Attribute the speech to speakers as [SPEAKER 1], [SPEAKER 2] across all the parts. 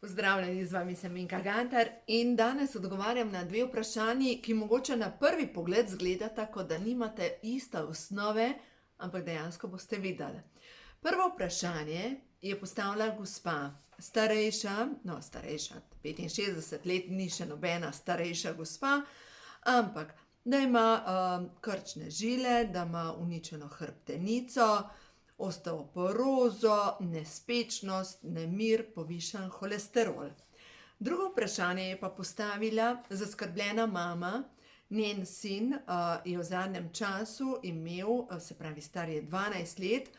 [SPEAKER 1] Pozdravljeni, z vami sem Minka Gantar in danes odgovarjam na dve vprašanji, ki mogoče na prvi pogled zgledata, kot da nimate iste osnove, ampak dejansko boste videli. Prvo vprašanje je postavila gospa, starejša, 65 let, ni še nobena starejša gospa, ampak da ima krčne žile, da ima uničeno hrbtenico, osteoporozo, nespečnost, nemir, povišan holesterol. Drugo vprašanje je pa postavila zaskrbljena mama. Njen sin je v zadnjem času imel, se pravi star je 12 let,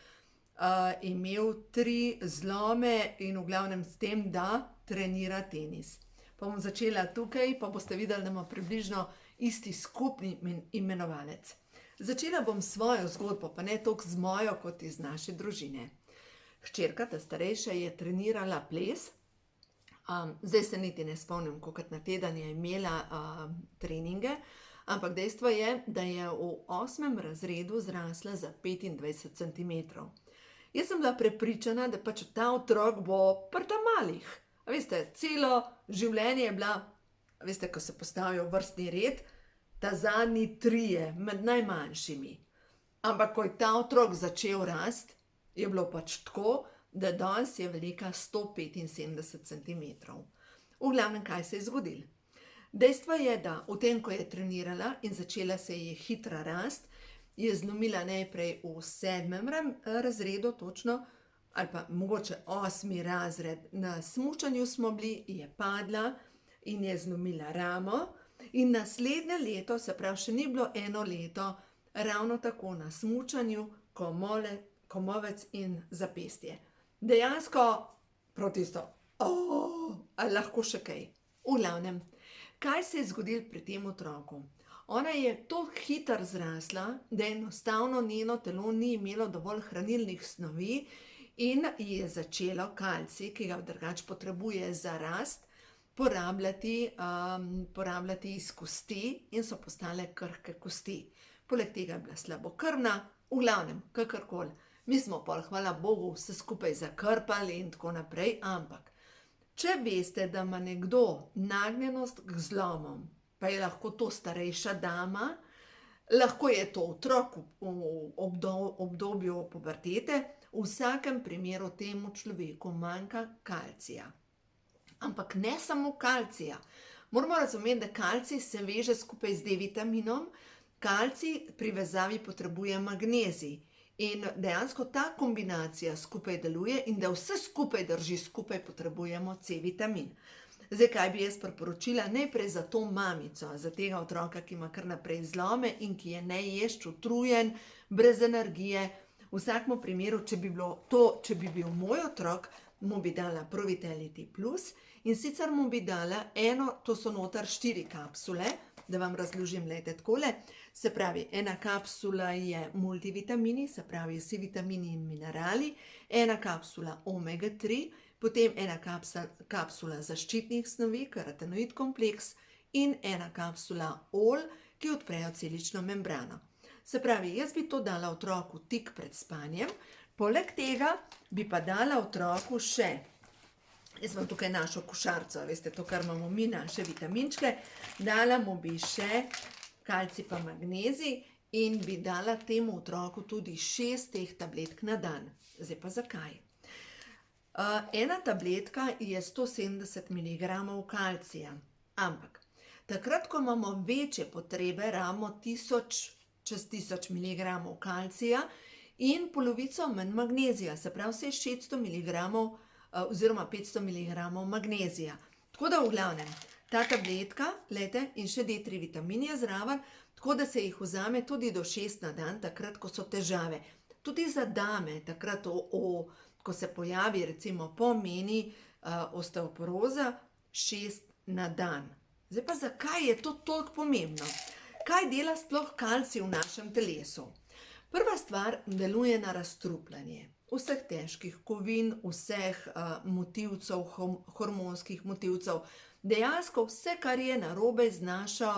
[SPEAKER 1] imel 3 zlome in v glavnem s tem, da trenira tenis. Pa bom začela tukaj, pa boste videli, da ima približno isti skupni imenovalec. Začela bom svojo zgodbo, pa ne toliko z mojo, kot iz naše družine. Hčerka, ta starejša, je trenirala ples. Zdaj se niti ne spomnim, kolikokrat na teden je imela treninge, ampak dejstvo je, da je v 8. razredu zrasla za 25 centimetrov. Jaz sem bila prepričana, da pač ta otrok bo pri ta malih. A veste, celo življenje je bila, a veste, ko se postavijo v vrstni red, ta zadnji 3 med najmanjšimi. Ampak ko je ta otrok začel rast, je bilo pač tako, da danes je velika 175 centimetrov. V glavnem, kaj se je zgodilo? Dejstvo je, da v tem, ko je trenirala in začela se je hitra rast, je zlomila najprej v 7. razredu točno, ali pa mogoče 8. razred. Na smučanju smo bili, je padla in je zlomila ramo. In naslednje leto, se pravi, še ni bilo 1 leto, ravno tako na smučanju, komovec in zapestje. Dejansko proti isto, ali lahko še kaj. V glavnem, kaj se je zgodilo pri tem otroku? Ona je toliko hitro zrasla, da enostavno njeno telo ni imelo dovolj hranilnih snovi in je začelo kalcij, ki ga drugače potrebuje za rast, porabljati iz kosti in so postale krhke kosti. Poleg tega je bila slabokrvna, v glavnem, kakorkoli. Mi smo pol, hvala Bogu, vse skupaj zakrpali in tako naprej, ampak če veste, da ima nekdo nagnjenost k zlomom, pa je lahko to starejša dama, lahko je to otrok v obdobju pubertete, v vsakem primeru temu človeku manjka kalcija. Ampak ne samo kalcija. Moramo razumeti, da kalcij se veže skupaj z D-vitaminom, kalcij pri vezavi potrebuje magnezij in dejansko ta kombinacija skupaj deluje in da vse skupaj drži skupaj, potrebujemo C-vitamin. Zdaj, kaj bi jaz priporočila? Najprej za to mamico, za tega otroka, ki ima kar naprej zlome in ki je neješč, utrujen, brez energije. V vsakem primeru, če bi bil moj otrok, mu bi dala Provitality Plus in sicer mu bi dala to so noter 4 kapsule, da vam razložim, glejte takole. Se pravi, ena kapsula je multivitamini, se pravi vsi vitamini in minerali, ena kapsula omega 3, potem ena kapsula zaščitnih snovi, karotenoid kompleks in ena kapsula olj, ki odprejo celično membrano. Se pravi, jaz bi to dala otroku tik pred spanjem, poleg tega bi pa dala otroku še, jaz imam tukaj našo košarico, veste, to, kar imamo mi, naše vitaminčke, dala mu bi še kalcij pa magnezij in bi dala temu otroku tudi 6 teh tabletk na dan. Zdaj pa zakaj? Ena tabletka je 170 mg kalcija, ampak takrat, ko imamo večje potrebe, rabimo čez 1000 mg kalcija in polovico manj magnezija, se pravi vse 600 mg oziroma 500 mg magnezija. Tako da v glavnem, ta tabletka, glejte, in še D3 vitamin je zraven, tako da se jih vzame tudi do 6 na dan, takrat, ko so težave. Tudi za dame, takrat, ko se pojavi, recimo po meni osteoporoza, 6 na dan. Zdaj pa zakaj je to toliko pomembno? Kaj dela sploh kalcij v našem telesu? Prva stvar, deluje na razstrupljanje vseh težkih kovin, vseh motilcev, hormonskih motilcev. Dejansko vse, kar je narobe z našo,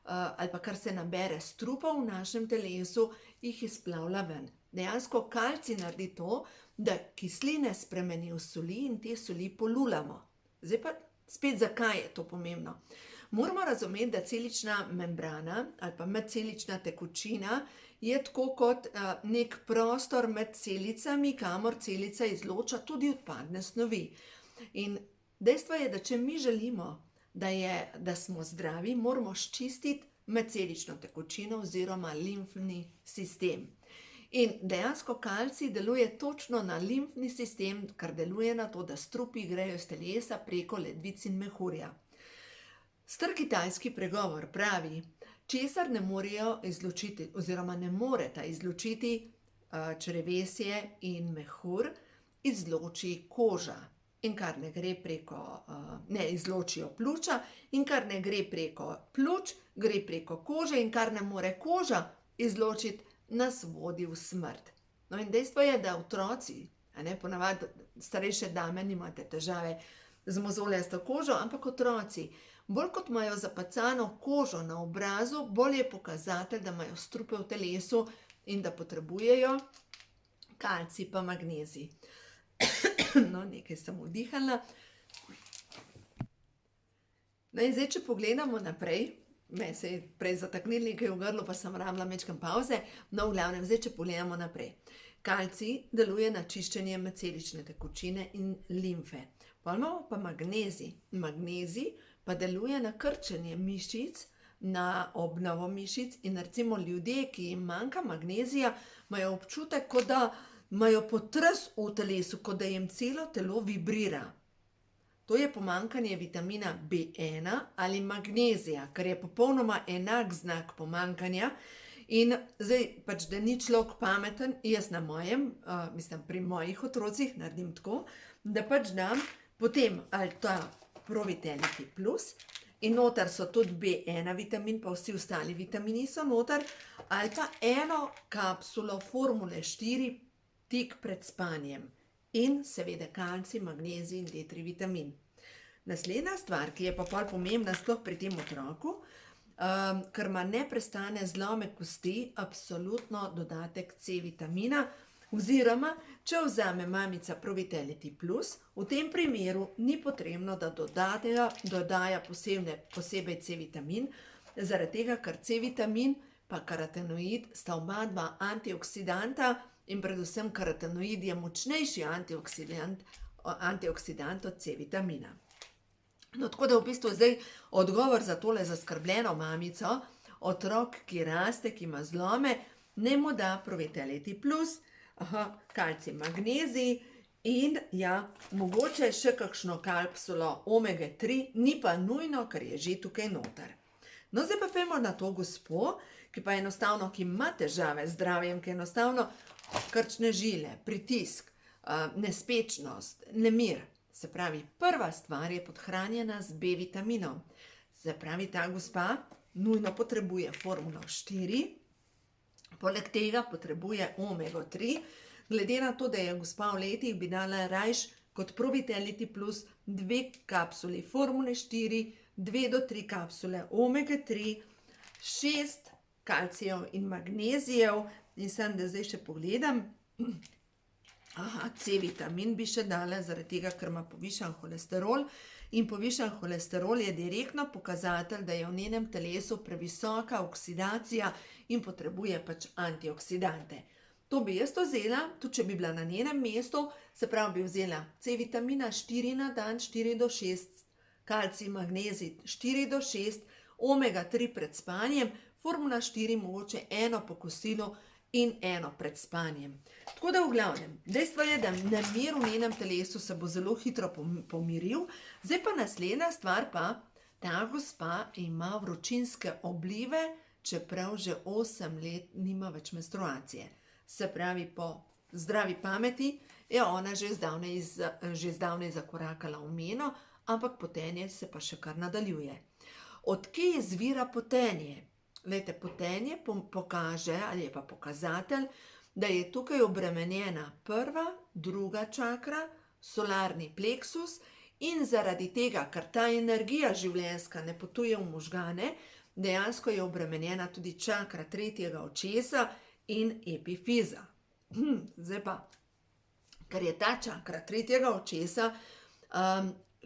[SPEAKER 1] ali pa kar se nabere strupa v našem telesu, jih izplavlja ven. Dejansko kalcij naredi to, da kisline spremeni v soli in te soli polulamo. Zdaj pa spet, zakaj je to pomembno? Moramo razumeti, da celična membrana ali pa medcelična tekočina je tako kot nek prostor med celicami, kamor celica izloča tudi odpadne snovi. In dejstvo je, da če mi želimo, da smo zdravi, moramo ščistiti medcelično tekočino oziroma limfni sistem. In dejansko kalcij deluje točno na limfni sistem, kar deluje na to, da strupi grejo iz telesa preko ledvic in mehurja. Star kitajski pregovor pravi, česar ne morejo izločiti oziroma ne moreta izločiti črevesje in mehur, izloči koža. In kar ne gre izločijo pljuča, in kar ne gre preko pljuč, gre preko kože, in kar ne more koža izločiti, nas vodi v smrt. No in dejstvo je, da otroci, ponavadi starejše dame nimate težave z mozoljasto kožo, ampak otroci, bolj kot imajo zapacano kožo na obrazu, bolj je pokazatelj, da imajo strupe v telesu in da potrebujejo kalcij pa magnezij. No, nekaj sem vdihala. No in zdaj, če pogledamo naprej, me se je prej zataknilo nekaj v grlu, pa sem rabila majčkeno pavze, no v glavnem, zdaj, če pogledamo naprej. Kalcij deluje na čiščenje medcelične tekočine in limfe. Potem imamo pa magnezij. Magnezij pa deluje na krčenje mišic, na obnovo mišic in recimo ljudje, ki jim manjka magnezija, imajo občutek, kot da imajo potres v telesu, kot da jim celo telo vibrira. To je pomanjkanje vitamina B1 ali magnezija, kar je popolnoma enak znak pomanjkanja. In zdaj, pač, da ni človek pameten, jaz na pri mojih otrocih naredim tako, da pač dam potem ali ta Pro-Vitality Plus in noter so tudi B1 vitamin, pa vsi ostali vitamini so noter, ali pa eno kapsulo formule 4 tik pred spanjem. In seveda kalcij, magnezij in D3 vitamin. Naslednja stvar, ki je pa pol pomembna sploh pri tem otroku, ker ima neprestane zlome kosti, absolutno dodatek C vitamina, oziroma če vzame mamica Pro-Vitality Plus, v tem primeru ni potrebno, da dodaja posebej C vitamin, zaradi tega, ker C vitamin pa karotenoid sta oba dva antioksidanta in predvsem karotenoid je močnejši antioksidant od C vitamina. No, tako da v bistvu zdaj odgovor za tole zaskrbljeno mamico, otrok, ki raste, ki ima zlome, naj mu da Pro-Vitality Plus, kalcij, magnezij in mogoče še kakšno kapsulo omega 3, ni pa nujno, ker je že tukaj noter. No, zdaj pa pojdimo na to gospo, ki pa enostavno, ki ima težave z zdravjem, ki enostavno krčne žile, pritisk, nespečnost, nemir. Se pravi, prva stvar je podhranjena z B vitaminom. Se pravi, ta gospa nujno potrebuje formulo 4, poleg tega potrebuje omega 3, glede na to, da je gospa v letih, bi dala rajš kot Pro-Vitality Plus 2 kapsuli formule 4, 2 do 3 kapsule omega 3, 6 kalcijev in magnezijev, in sem, da zdaj še pogledam, C vitamin bi še dala, zaradi tega, ker ima povišan holesterol, in povišan holesterol je direktno pokazatelj, da je v njenem telesu previsoka oksidacija in potrebuje pač antioksidante. To bi jaz vzela, tudi če bi bila na njenem mestu, se pravi, bi vzela C vitamina 4 na dan, 4 do 6, kalcij, magnezij 4 do 6, omega 3 pred spanjem, formula 4 mogoče eno po kosilu in eno pred spanjem. Tako da v glavnem, dejstvo je, da nemir v njenem telesu se bo zelo hitro pomiril. Zdaj pa naslednja stvar pa, ta gospa ima vročinske oblive, čeprav že 8 let nima več menstruacije. Se pravi, po zdravi pameti je ona že zdavnaj zakorakala v meno, ampak potenje se pa še kar nadaljuje. Od kje izvira potenje? Glejte, potenje pokaže, ali je pa pokazatelj, da je tukaj obremenjena prva, druga čakra, solarni pleksus in zaradi tega, ker ta energija življenjska ne potuje v možgane, dejansko je obremenjena tudi čakra tretjega očesa in epifiza. Zdaj pa, ker je ta čakra tretjega očesa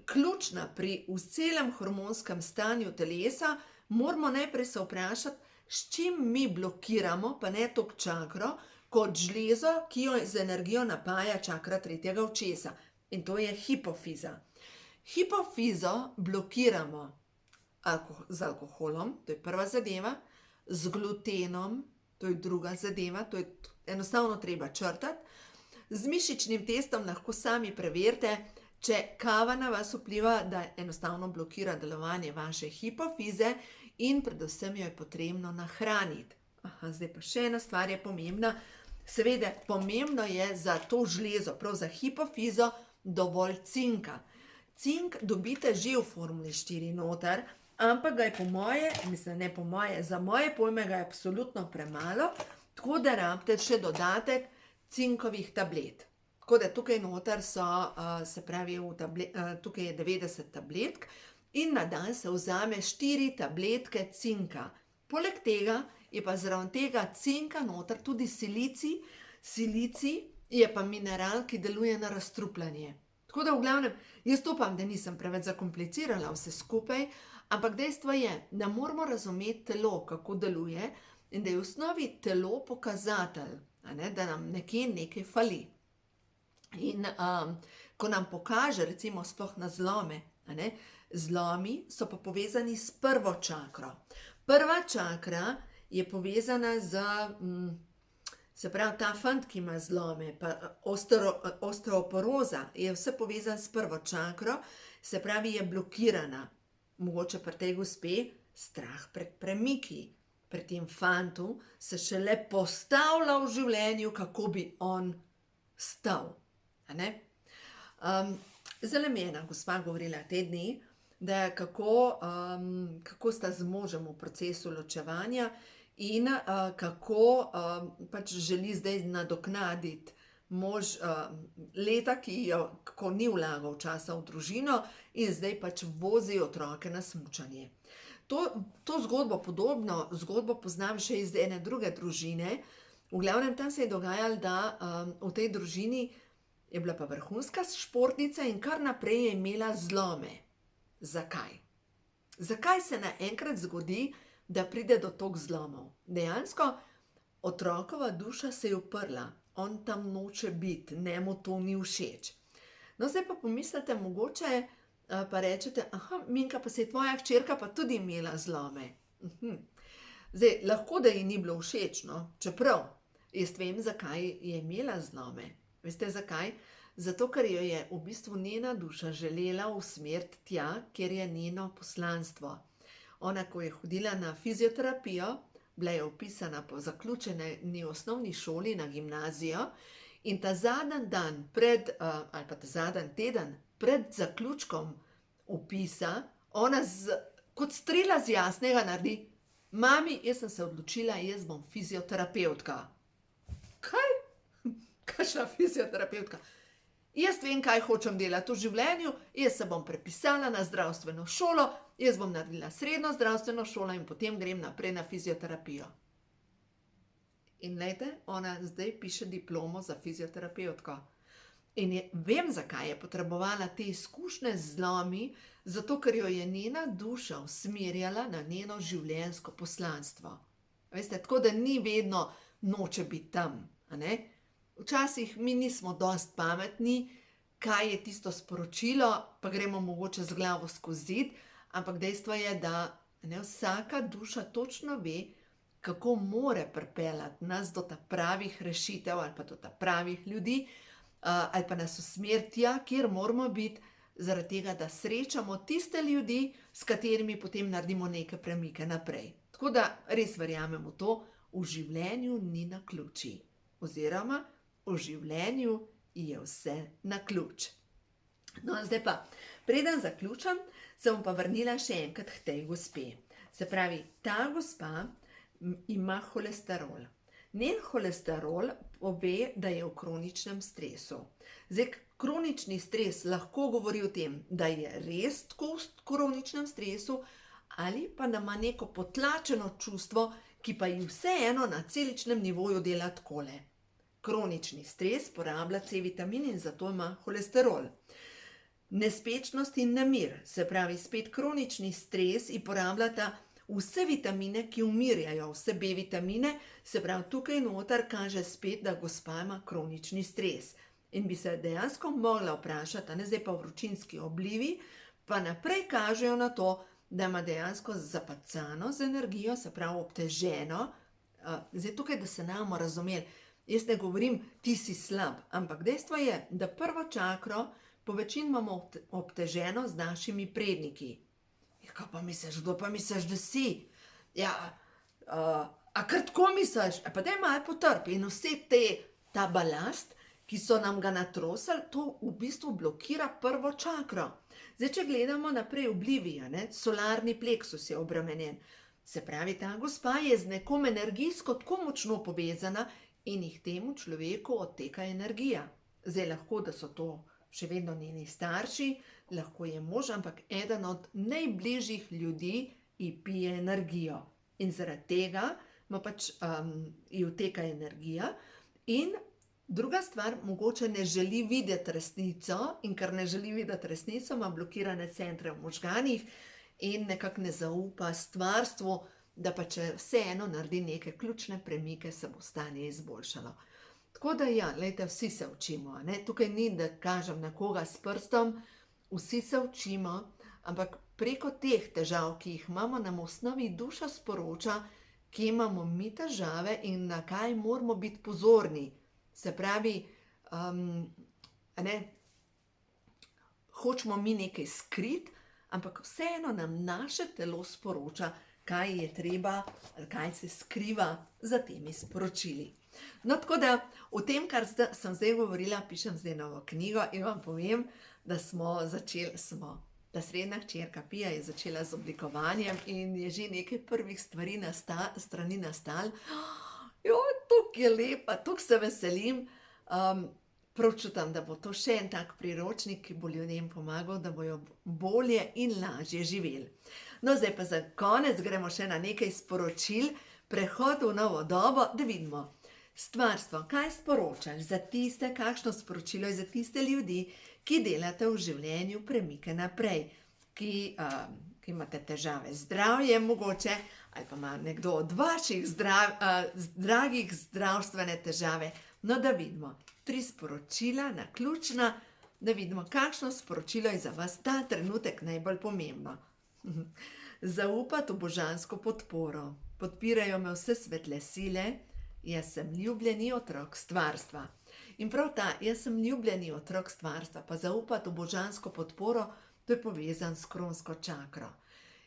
[SPEAKER 1] ključna pri celem hormonskem stanju telesa, moramo najprej se vprašati, s čim mi blokiramo, pa ne toliko čakro, kot žlezo, ki jo z energijo napaja čakra tretjega očesa. In to je hipofiza. Hipofizo blokiramo z alkoholom, to je prva zadeva, z glutenom, to je druga zadeva, to je enostavno treba črtati. Z mišičnim testom lahko sami preverite, če kava na vas vpliva, da enostavno blokira delovanje vaše hipofize in predvsem jo je potrebno nahraniti. Zdaj pa še ena stvar je pomembna. Seveda, pomembno je za to žlezo, prav za hipofizo, dovolj cinka. Cink dobite že v formuli 4 noter, ampak ga je za moje pojme ga je absolutno premalo, tako da rabite še dodatek cinkovih tablet. Tako da tukaj noter so, tukaj je 90 tabletk in na dan se vzame 4 tabletke cinka. Poleg tega je pa zraven tega cinka noter tudi silicij. Silicij je pa mineral, ki deluje na razstrupljanje. Tako da v glavnem, jaz upam, da nisem preveč zakomplicirala vse skupaj, ampak dejstvo je, da moramo razumeti telo, kako deluje in da je v osnovi telo pokazatelj, da nam nekaj fali. In ko nam pokaže, recimo sploh na zlome, zlomi so pa povezani s prvo čakro. Prva čakra je povezana z, se pravi, ta fant, ki ima zlome, pa osteoporoza, je vse povezan s prvo čakro, se pravi, je blokirana. Mogoče pri tej gospe strah pred premiki. Pri tem fantu se šele postavlja v življenju, kako bi on stal. Zdaj mi je ena gospa govorila te dni, da kako sta z možem v procesu ločevanja in kako pač želi zdaj nadoknaditi mož leta, ko ni vlagal časa v družino in zdaj pač vozi otroke na smučanje. To podobno zgodbo poznam še iz ene druge družine. V glavnem tam se je dogajalo, da v tej družini je bila pa vrhunska športnica in kar naprej je imela zlome. Zakaj? Zakaj se naenkrat zgodi, da pride do toliko zlomov? Dejansko otrokova duša se je uprla. On tam noče biti, njemu to ni všeč. No, zdaj pa pomislite, mogoče pa rečete, Minka, pa se je tvoja hčerka pa tudi imela zlome. Zdaj, lahko da ji ni bilo všeč, no, čeprav jaz vem, zakaj je imela zlome. Veste zakaj? Zato, ker jo je v bistvu njena duša želela usmeriti tja, kjer je njeno poslanstvo. Ona, ko je hodila na fizioterapijo, bila je vpisana po zaključeni osnovni šoli na gimnazijo in ta zadnji dan ali pa ta zadnji teden pred zaključkom vpisa, ona kot strela z jasnega naredi: Mami, jaz sem se odločila, jaz bom fizioterapevtka. Kaj? Kakšna fizioterapevtka? Jaz vem, kaj hočem delati v življenju, jaz se bom prepisala na zdravstveno šolo, jaz bom naredila srednjo zdravstveno šolo in potem grem naprej na fizioterapijo. In glejte, ona zdaj piše diplomo za fizioterapevtko. In vem, zakaj je potrebovala te izkušnje z zlomi, zato ker jo je njena duša usmerjala na njeno življenjsko poslanstvo. Veste, tako da ni vedno noče biti tam, Včasih mi nismo dosti pametni, kaj je tisto sporočilo, pa gremo mogoče z glavo skozi zid, ampak dejstvo je, da vsaka duša točno ve, kako more pripeljati nas do ta pravih rešitev ali pa do ta pravih ljudi, ali pa nas usmeriti tja, kjer moramo biti, zaradi tega, da srečamo tiste ljudi, s katerimi potem naredimo neke premike naprej. Tako da res verjamem v to, v življenju ni naključij. Oziroma, v življenju je vse naključ. No, zdaj pa, preden zaključam, se bom pa vrnila še enkrat k tej gospe. Se pravi, ta gospa ima holesterol. Njen holesterol pove, da je v kroničnem stresu. Zdaj, kronični stres lahko govori o tem, da je res tako v kroničnem stresu ali pa da ima neko potlačeno čustvo, ki pa ji vseeno na celičnem nivoju dela takole. Kronični stres porablja C vitamin in zato ima holesterol. Nespečnost in nemir, se pravi spet kronični stres in porabljata vse vitamine, ki umirjajo, vse B vitamine, se pravi tukaj noter kaže spet, da gospa ima kronični stres. In bi se dejansko mogla vprašati, a ne zdaj pa vročinski oblivi, pa naprej kažejo na to, da ima dejansko zapacano z energijo, se pravi obteženo. Zdaj tukaj, da se ne bomo razumeli, jaz ne govorim, ti si slab, ampak dejstvo je, da prvo čakro po večini imamo obteženo z našimi predniki. Ja, kaj pa misliš, kdo pa misliš, da si? Ja, a kar tako misliš? Pa daj malo potrpi in ta balast, ki so nam ga natrosili, to v bistvu blokira prvo čakro. Zdaj, če gledamo naprej oblivija, solarni pleksus je obremenjen. Se pravi, ta gospa je z nekom energijsko tako močno povezana in jih temu človeku odteka energija. Zdaj lahko, da so to še vedno njeni starši, lahko je mož, ampak eden od najbližjih ljudi ji pije energijo. In zaradi tega ji odteka energija. In druga stvar, mogoče ne želi videti resnico, in ker ne želi videti resnico, ima blokirane centre v možganih in nekako ne zaupa stvarstvu, da pa če vseeno naredi neke ključne premike, se bo stanje izboljšalo. Tako da ja, glejte, vsi se učimo, tukaj ni, da kažem na koga s prstom, vsi se učimo, ampak preko teh težav, ki jih imamo, nam v osnovi duša sporoča, kje imamo mi težave in na kaj moramo biti pozorni. Se pravi, hočemo mi nekaj skriti, ampak vseeno nam naše telo sporoča, kaj je treba, kaj se skriva za temi sporočili. No, tako da o tem, kar sem zdaj govorila, pišem zdaj novo knjigo in vam povem, da da srednja hčerka Pija je začela z oblikovanjem in je že nekaj prvih strani nastalo. Toliko je lepa, toliko se veselim. Prav čutim, da bo to še en tak priročnik, ki bo ljudem pomagal, da bojo bolje in lažje živeli. No, zdaj pa za konec gremo še na nekaj sporočil, prehod v novo dobo, da vidimo. Stvarstvo, kaj sporočaš za tiste, kakšno sporočilo je za tiste ljudi, ki delate v življenju premike naprej, ki imate težave z zdravjem mogoče, ali pa ima nekdo od vaših dragih zdravstvene težave. No, da vidimo 3 sporočila, naključna, da vidimo, kakšno sporočilo je za vas ta trenutek najbolj pomembno. Zaupati v božansko podporo. Podpirajo me vse svetle sile, jaz sem ljubljeni otrok stvarstva. In prav ta, jaz sem ljubljeni otrok stvarstva, pa zaupati v božansko podporo, to je povezan s kronsko čakro.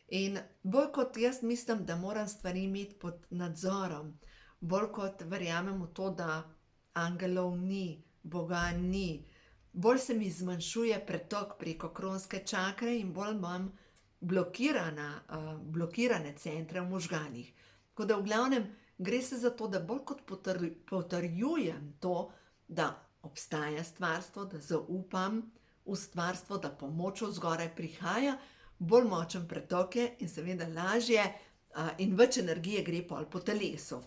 [SPEAKER 1] In bolj kot jaz mislim, da moram stvari imeti pod nadzorom, bolj kot verjamem v to, da angelov ni, Boga ni, bolj se mi zmanjšuje pretok preko kronske čakre in bolj imam blokirane centre v možganih. Tako da v glavnem gre se za to, da bolj kot potrjujem to, da obstaja stvarstvo, da zaupam v stvarstvo, da pomoč od zgoraj prihaja, bolj močen pretok je in seveda lažje in več energije gre pol po telesu.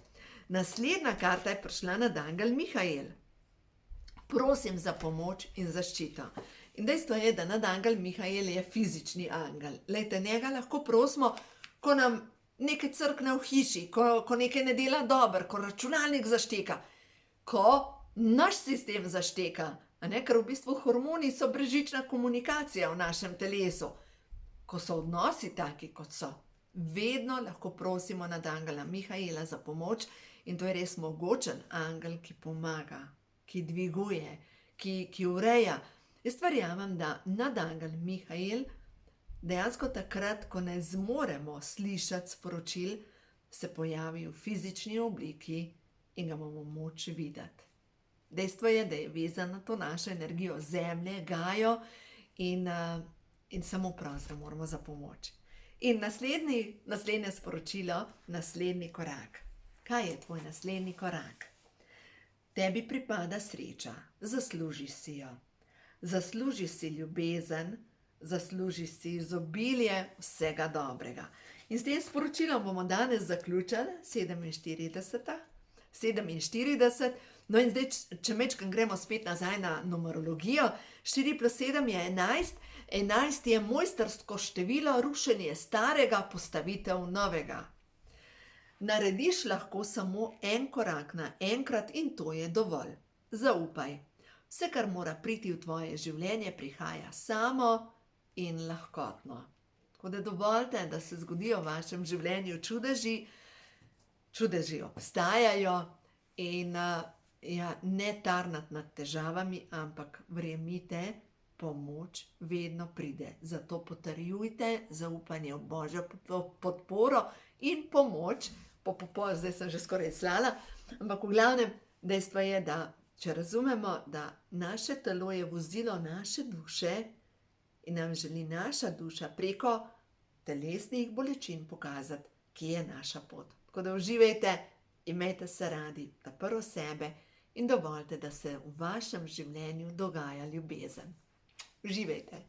[SPEAKER 1] Naslednja karta je prišla nadangel Mihael. Prosim za pomoč in zaščito. In dejstvo je, da nadangel Mihael je fizični angel. Glejte, njega lahko prosimo, ko nam nekaj crkne v hiši, ko nekaj ne dela dobro, ko računalnik zašteka, ko naš sistem zašteka, ker v bistvu hormoni so brezžična komunikacija v našem telesu. Ko so odnosi taki, kot so, vedno lahko prosimo nadangela Mihaela za pomoč in to je res mogočen angel, ki pomaga, ki dviguje, ki ureja. Jaz verjamem, da nadangel Mihael dejansko takrat, ko ne zmoremo slišati sporočil, se pojavi v fizični obliki in ga bomo moč videti. Dejstvo je, da je vezan na to našo energijo zemlje, Gajo in samo prosimo moramo za pomoč. In naslednje sporočilo, naslednji korak. Kaj je tvoj naslednji korak? Tebi pripada sreča, zaslužiš si jo. Zaslužiš si ljubezen, zaslužiš si izobilje vsega dobrega. In s tem sporočilom bomo danes zaključili 47. No in zdaj, če mečkam gremo spet nazaj na numerologijo, 4 plus 7 je 11, 11 je mojstrsko število, rušenje starega, postavitev novega. Narediš lahko samo en korak naenkrat in to je dovolj. Zaupaj. Vse, kar mora priti v tvoje življenje, prihaja samo in lahkotno. Tako da dovolite, da se zgodijo v vašem življenju čudeži. Čudeži obstajajo in ne tarnati nad težavami, ampak verjemite, pomoč vedno pride. Zato potrjujte zaupanje v Božjo podporo in pomoč. Zdaj sem že skoraj slala, ampak v glavnem dejstvo je, da če razumemo, da naše telo je vozilo naše duše in nam želi naša duša preko telesnih bolečin pokazati, kje je naša pot. Tako da uživajte, imejte se radi, ta prvo sebe in dovolite, da se v vašem življenju dogaja ljubezen. Uživajte.